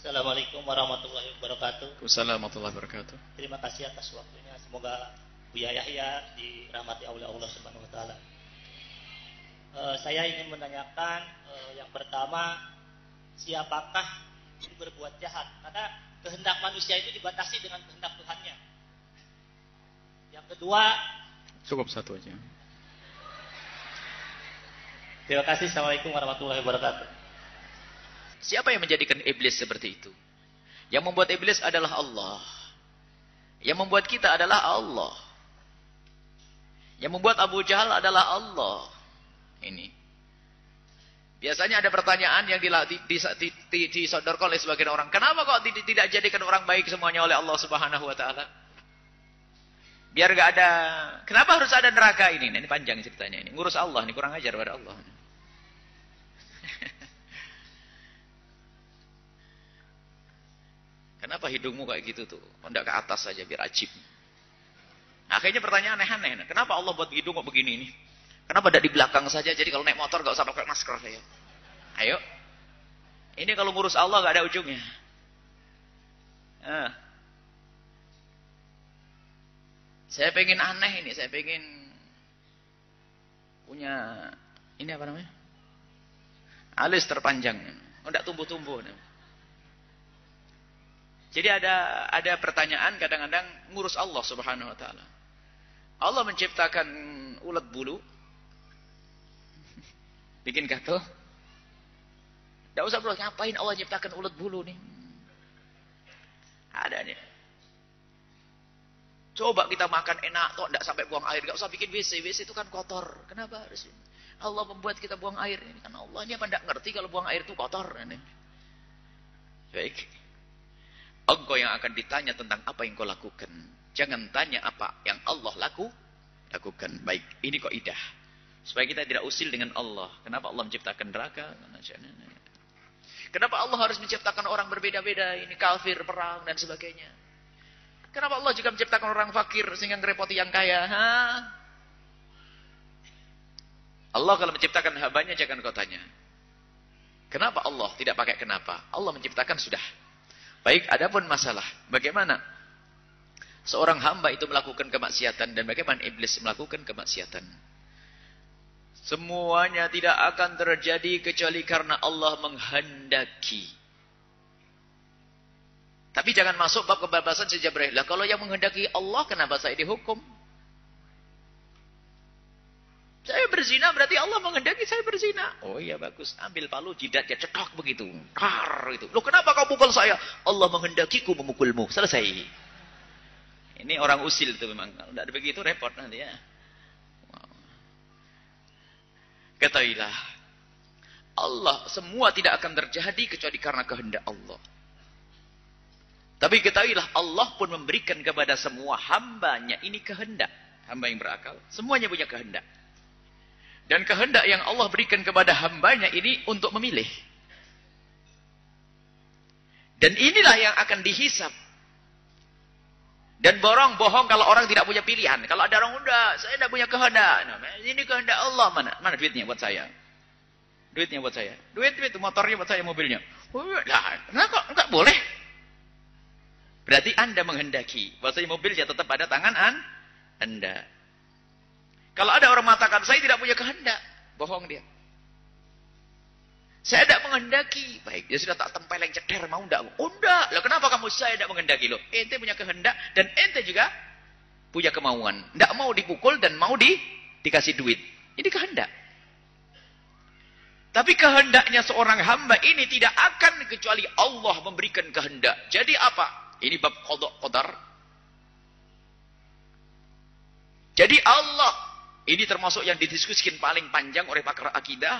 Assalamualaikum warahmatullahi wabarakatuh. Waalaikumsalam warahmatullahi wabarakatuh. Terima kasih atas waktunya. Semoga Buya Yahya dirahmati oleh Allah Subhanahu wa taala. Saya ingin menanyakan yang pertama, siapakah yang berbuat jahat? Karena kehendak manusia itu dibatasi dengan kehendak Tuhannya. Yang kedua, Cukup satu aja. terima kasih. Assalamualaikum warahmatullahi wabarakatuh. Siapa yang menjadikan iblis seperti itu? Yang membuat iblis adalah Allah. Yang membuat kita adalah Allah. Yang membuat Abu Jahal adalah Allah. Ini. Biasanya ada pertanyaan yang disodorkan oleh sebagian orang. Kenapa kok tidak jadikan orang baik semuanya oleh Allah Subhanahu wa taala? Biar gak ada. Kenapa harus ada neraka ini? Ini panjang ceritanya ini. Ngurus Allah, ini kurang ajar pada Allah. Kenapa hidungmu kayak gitu tuh? Tidak ke atas saja biar ajib. Akhirnya pertanyaan aneh-aneh. Kenapa Allah buat hidung kok begini ini? Kenapa tidak di belakang saja? Jadi kalau naik motor gak usah pakai masker saya. Ayo. Ini kalau ngurus Allah gak ada ujungnya. Saya pengen aneh ini. Saya pengen punya ini apa namanya? Alis terpanjang. Tidak tumbuh-tumbuh. Jadi ada pertanyaan kadang-kadang ngurus Allah Subhanahu wa taala. Allah menciptakan ulat bulu. Bikin gatel. Enggak usah bro, ngapain Allah menciptakan ulat bulu nih? Ada nih. Coba kita makan enak toh enggak sampai buang air, enggak usah bikin WC. WC itu kan kotor. Kenapa harus ini? Allah membuat kita buang air ini kan Allah. Ini apa enggak ngerti kalau buang air itu kotor ini. Baik. Engkau yang akan ditanya tentang apa yang kau lakukan. Jangan tanya apa yang Allah lakukan. Baik, ini kaidah. Supaya kita tidak usil dengan Allah. Kenapa Allah menciptakan neraka? Kenapa Allah harus menciptakan orang berbeda-beda? Ini kafir, perang, dan sebagainya. Kenapa Allah juga menciptakan orang fakir sehingga ngerepoti yang kaya? Allah kalau menciptakan hambanya jangan kau tanya. Kenapa Allah tidak pakai kenapa? Allah menciptakan sudah. Baik, adapun masalah bagaimana seorang hamba itu melakukan kemaksiatan dan bagaimana iblis melakukan kemaksiatan. Semuanya tidak akan terjadi kecuali karena Allah menghendaki. Tapi jangan masuk bab kebebasan sejabrah. Lah kalau yang menghendaki Allah, kenapa saya dihukum? Saya berzina berarti Allah menghendaki saya berzina. Oh iya bagus, ambil palu jidat dia cetok begitu. Kar itu. Loh kenapa kau pukul saya? Allah menghendakiku memukulmu. Selesai. Ini orang usil itu memang. Kalau tidak begitu repot nanti ya. Wow. Ketahuilah. Allah semua tidak akan terjadi kecuali karena kehendak Allah. Tapi ketahuilah Allah pun memberikan kepada semua hambanya ini kehendak. Hamba yang berakal. Semuanya punya kehendak. Dan kehendak yang Allah berikan kepada hambanya ini untuk memilih. Dan inilah yang akan dihisap. Dan bohong kalau orang tidak punya pilihan. Kalau ada orang, udah, saya tidak punya kehendak. Nah, ini kehendak Allah. Mana duitnya buat saya? Duitnya buat saya. Duit, motornya buat saya, mobilnya. Lah, enggak boleh. Berarti Anda menghendaki. Bahwasanya mobilnya tetap pada tangan Anda. Kalau ada orang mengatakan, saya tidak punya kehendak. Bohong dia. Saya tidak menghendaki. Baik, dia sudah tak tempeleng ceder, mau enggak? Oh enggak. Lah kenapa kamu saya tidak menghendaki? Loh, ente punya kehendak dan ente juga punya kemauan. Tidak mau dipukul dan mau dikasih duit. Ini kehendak. Tapi kehendaknya seorang hamba ini tidak akan kecuali Allah memberikan kehendak. Jadi apa? Ini bab qada qadar. Jadi Allah ini termasuk yang didiskusikan paling panjang oleh pakar akidah.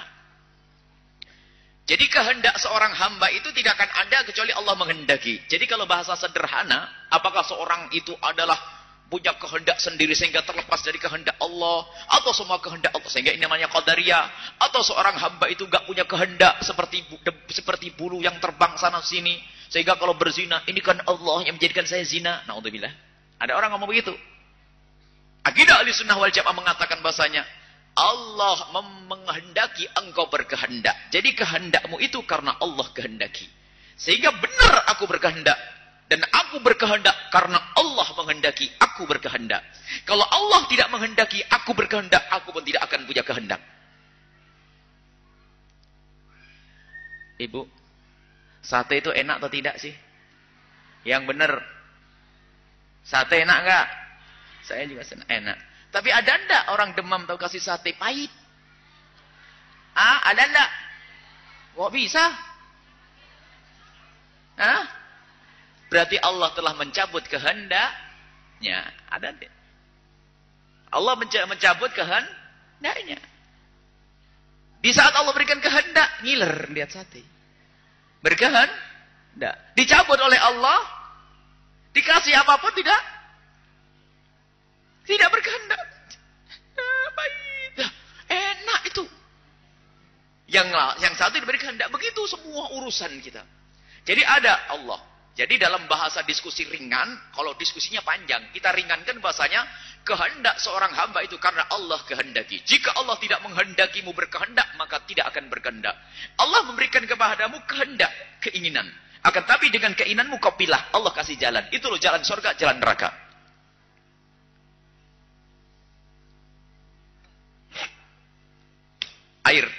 Jadi kehendak seorang hamba itu tidak akan ada kecuali Allah menghendaki. Jadi kalau bahasa sederhana, apakah seorang itu adalah punya kehendak sendiri sehingga terlepas dari kehendak Allah, atau semua kehendak Allah sehingga ini namanya qadariyah, atau seorang hamba itu enggak punya kehendak seperti bulu yang terbang sana sini sehingga kalau berzina ini kan Allah yang menjadikan saya zina. Naudzubillah. Ada orang ngomong begitu. Akidah Ahlussunnah wal Jamaah mengatakan bahasanya Allah menghendaki engkau berkehendak. Jadi kehendakmu itu karena Allah kehendaki. Sehingga benar aku berkehendak. Dan aku berkehendak karena Allah menghendaki aku berkehendak. Kalau Allah tidak menghendaki aku berkehendak, aku pun tidak akan punya kehendak. Ibu, sate itu enak atau tidak sih? Yang benar. Sate enak enggak? Saya juga senang enak. Tapi ada enggak orang demam tahu kasih sate pahit? Ada enggak? Kok bisa? Berarti Allah telah mencabut kehendaknya. Ada enggak? Allah mencabut kehendaknya. Di saat Allah berikan kehendak, ngiler lihat sate. Berkehendak. Dicabut oleh Allah, dikasih apapun tidak berkehendak. Baik. Enak itu. Yang satu diberi kehendak. Begitu semua urusan kita. Jadi ada Allah. Jadi dalam bahasa diskusi ringan, kalau diskusinya panjang, kita ringankan bahasanya, kehendak seorang hamba itu karena Allah kehendaki. Jika Allah tidak menghendakimu berkehendak, maka tidak akan berkehendak. Allah memberikan kepadamu kehendak, keinginan. Akan tapi dengan keinginanmu kau pilih, Allah kasih jalan. Itu loh jalan surga, jalan neraka. Air.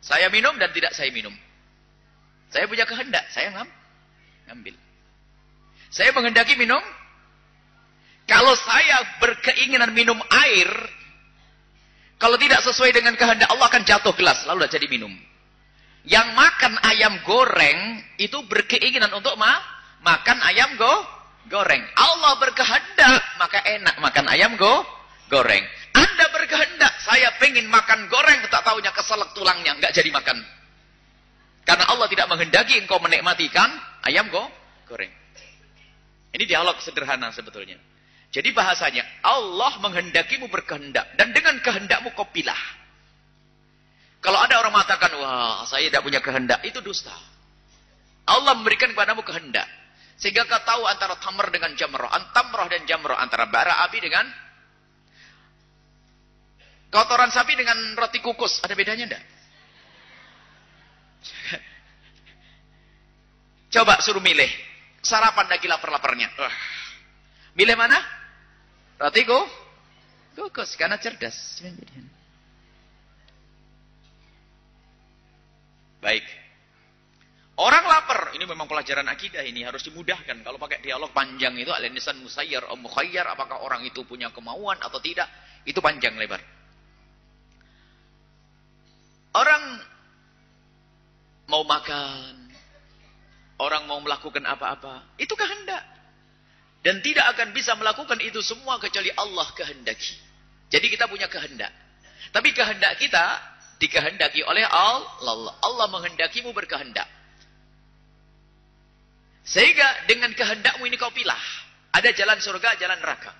Saya minum dan tidak saya minum. Saya punya kehendak, saya ngambil. Saya menghendaki minum. Kalau saya berkeinginan minum air, kalau tidak sesuai dengan kehendak Allah akan jatuh gelas, lalu tidak jadi minum. Yang makan ayam goreng itu berkeinginan untuk makan ayam goreng. Allah berkehendak, maka enak makan ayam goreng. Anda berkehendak, saya pengen makan goreng, tak tahunya keselak tulangnya, nggak jadi makan. Karena Allah tidak menghendaki engkau menikmati ikan ayam goreng. Ini dialog sederhana sebetulnya. Jadi bahasanya, Allah menghendakimu berkehendak. Dan dengan kehendakmu kau pilah. Kalau ada orang mengatakan, wah saya tidak punya kehendak, itu dusta. Allah memberikan kepadamu kehendak. Sehingga kau tahu antara tamr dengan jamrah. Tamrah dan jamrah. Antara bara api dengan kotoran sapi dengan roti kukus. Ada bedanya enggak? Coba suruh milih. Sarapan lagi lapar-laparnya. Milih mana? Roti kukus. Karena cerdas. Baik. Orang lapar. Ini memang pelajaran akidah ini. Harus dimudahkan. Kalau pakai dialog panjang itu. Al-nisan musayyar atau mukhayyar. Apakah orang itu punya kemauan atau tidak. Itu panjang lebar. Orang mau makan. Orang mau melakukan apa-apa. Itu kehendak. Dan tidak akan bisa melakukan itu semua kecuali Allah kehendaki. Jadi kita punya kehendak. Tapi kehendak kita dikehendaki oleh Allah. Allah menghendakimu berkehendak. Sehingga dengan kehendakmu ini kau pilah. Ada jalan surga, jalan neraka.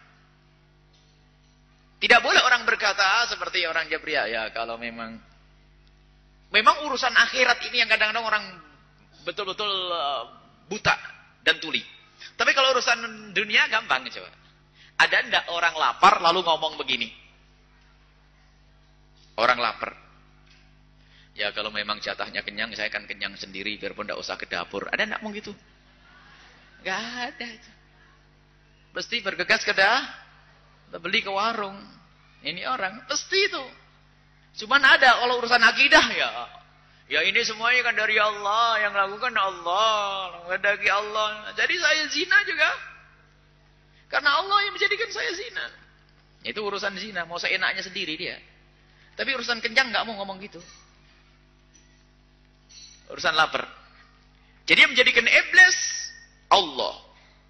Tidak boleh orang berkata seperti orang Jabriyah. Ya kalau memang urusan akhirat ini yang kadang-kadang orang betul-betul buta dan tuli. Tapi kalau urusan dunia gampang coba. Ada enggak orang lapar lalu ngomong begini? Orang lapar. Ya kalau memang jatahnya kenyang, saya akan kenyang sendiri biarpun enggak usah ke dapur. Ada enggak mau gitu? Enggak ada. Pasti bergegas ke beli ke warung. Ini orang pasti itu. Cuman ada kalau urusan akidah ya ini semuanya kan dari Allah, yang lakukan Allah, menghendaki Allah. Jadi saya zina juga karena Allah yang menjadikan saya zina. Itu urusan zina, mau seenaknya sendiri dia. Tapi urusan kenyang nggak mau ngomong gitu. Urusan lapar. Jadi yang menjadikan iblis Allah.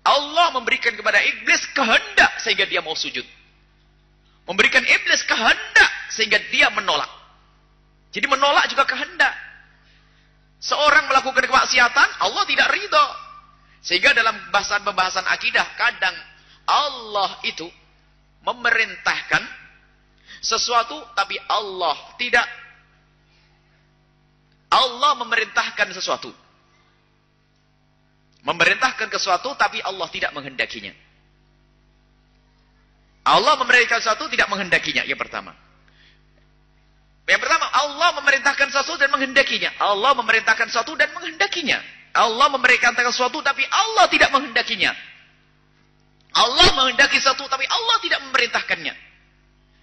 Allah memberikan kepada iblis kehendak sehingga dia mau sujud. Memberikan iblis kehendak sehingga dia menolak. Jadi menolak juga kehendak. Seorang melakukan kemaksiatan, Allah tidak ridho. Sehingga dalam pembahasan akidah, kadang Allah itu memerintahkan sesuatu, tapi Allah tidak. Allah memerintahkan sesuatu. Memerintahkan sesuatu, tapi Allah tidak menghendakinya. Allah memerintahkan sesuatu, tidak menghendakinya. Yang pertama. Yang pertama, Allah memerintahkan sesuatu dan menghendakinya. Allah memerintahkan sesuatu dan menghendakinya. Allah memerintahkan sesuatu tapi Allah tidak menghendakinya. Allah menghendaki sesuatu tapi Allah tidak memerintahkannya.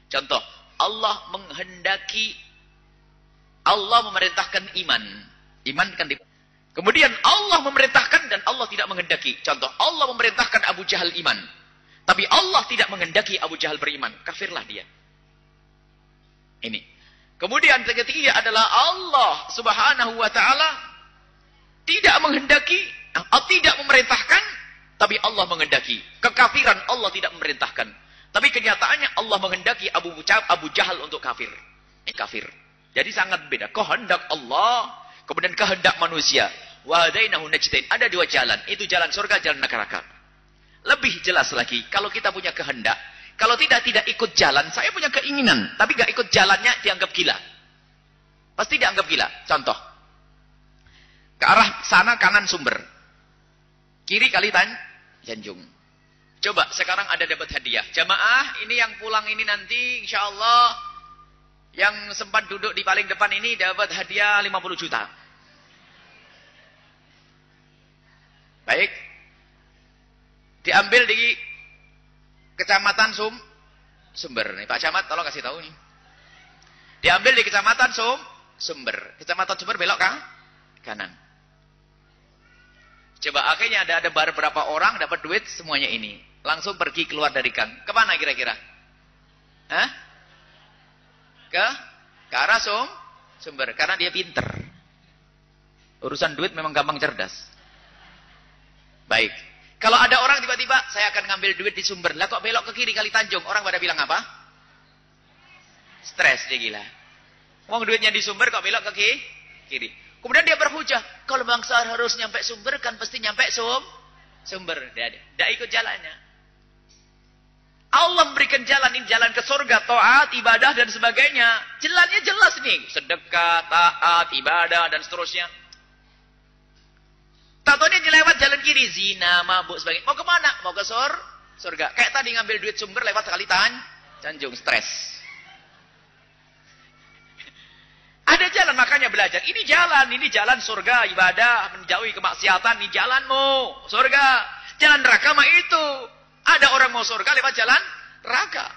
Contoh, Allah menghendaki, Allah memerintahkan iman. Iman kan di... Kemudian Allah memerintahkan dan Allah tidak menghendaki. Contoh, Allah memerintahkan Abu Jahal iman. Tapi Allah tidak menghendaki Abu Jahal beriman. Kafirlah dia. Ini. Kemudian ketiga adalah Allah Subhanahu wa taala tidak menghendaki, tidak memerintahkan, tapi Allah menghendaki. Kekafiran Allah tidak memerintahkan. Tapi kenyataannya Allah menghendaki Abu Jahal untuk kafir. Ini kafir. Jadi sangat beda. Kehendak Allah, kemudian kehendak manusia. Wa hadainahu najdain. Ada dua jalan. Itu jalan surga, jalan neraka. Lebih jelas lagi, kalau kita punya kehendak, kalau tidak ikut jalan, saya punya keinginan, tapi gak ikut jalannya, dianggap gila. Pasti dianggap gila. Contoh, ke arah sana kanan sumber, kiri kali Tanjung. Coba sekarang ada dapat hadiah. Jamaah ini yang pulang ini nanti, insya Allah, yang sempat duduk di paling depan ini dapat hadiah 50 juta. Baik. Diambil di Kecamatan Sumber. Nih, Pak Camat tolong kasih tahu nih. Diambil di Kecamatan Sumber. Kecamatan Sumber belok kanan. Coba akhirnya ada beberapa orang dapat duit semuanya ini. Langsung pergi keluar dari gang. Kemana kira-kira? Hah? Ke arah Sumber. Karena dia pinter. Urusan duit memang gampang cerdas. Baik. Kalau ada orang tiba-tiba, saya akan ngambil duit di Sumber. Lah kok belok ke kiri kali Tanjung? Orang pada bilang apa? Stres dia gila. Mau duitnya di Sumber kok belok ke kiri. Kemudian dia berhujah. Kalau bangsa harus nyampe Sumber kan pasti nyampe Sumber. Dia ikut jalannya. Allah memberikan jalan ini, jalan ke surga, taat, ibadah dan sebagainya. Jalannya jelas nih. Sedekah, taat, ibadah dan seterusnya. Tahu-tahu dia lewat jalan kiri, zina, mabuk, sebagainya. Mau kemana? Mau ke surga. Kayak tadi ngambil duit Sumber lewat sekali Tanjung, stres. Ada jalan, makanya belajar. Ini jalan surga, ibadah, menjauhi kemaksiatan, ini jalanmu, surga. Jalan neraka mah itu. Ada orang mau surga lewat jalan neraka.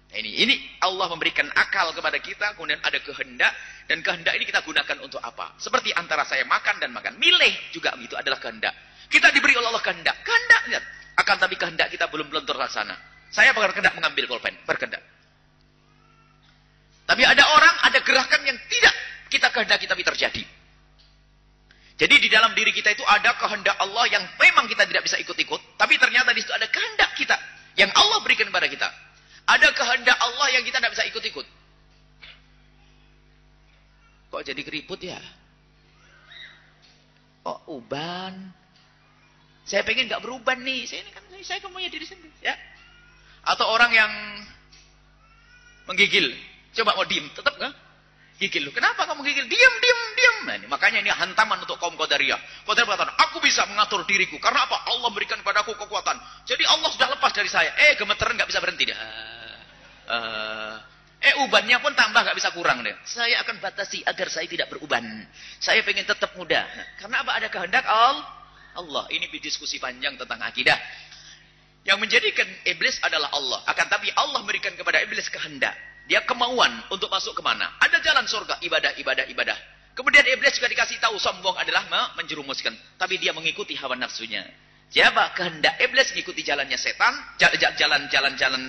Ini Allah memberikan akal kepada kita, kemudian ada kehendak, dan kehendak ini kita gunakan untuk apa? Seperti antara saya makan dan makan. Milih juga itu adalah kehendak. Kita diberi oleh Allah kehendak. Kehendak, lihat. Akan tapi kehendak kita belum terlaksana. Saya berkehendak mengambil pulpen, berkehendak. Tapi ada orang, ada gerakan yang tidak kita kehendaki tapi terjadi. Jadi di dalam diri kita itu ada kehendak Allah yang memang kita tidak bisa ikut-ikut, tapi ternyata di situ ada kehendak kita yang Allah berikan kepada kita. Ada kehendak Allah yang kita tidak bisa ikut-ikut. Kok jadi keriput ya? Oh, uban. Saya pengen nggak beruban nih. Saya kan punya diri sendiri, ya. Atau orang yang menggigil. Coba mau diem, tetap nggak? Gigil lu. Kenapa kamu gigil? Diam. Nah, makanya ini hantaman untuk kaum Qadariyah. Qadariyah berkata, aku bisa mengatur diriku. Karena apa? Allah berikan padaku kekuatan. Jadi Allah sudah lepas dari saya. Gemeteran nggak bisa berhenti dia. Ubannya pun tambah nggak bisa kurang deh. Saya akan batasi agar saya tidak beruban. Saya pengen tetap muda. Nah, karena apa? Ada kehendak Allah. Ini diskusi panjang tentang akidah. Yang menjadikan iblis adalah Allah. Akan tapi Allah berikan kepada iblis kehendak. Dia kemauan untuk masuk kemana? Ada jalan surga, ibadah. Kemudian iblis juga dikasih tahu sombong adalah menjerumuskan. Tapi dia mengikuti hawa nafsunya. Siapa? Kehendak iblis mengikuti jalannya setan, jalan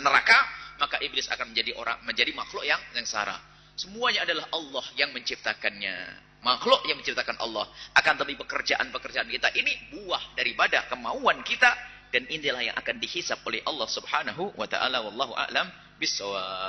neraka, maka iblis akan menjadi makhluk yang sengsara. Semuanya adalah Allah yang menciptakannya. Makhluk yang menciptakan Allah. Akan tapi pekerjaan-pekerjaan kita ini buah daripada kemauan kita, dan inilah yang akan dihisab oleh Allah Subhanahu wa taala. Wallahu a'lam bissawab.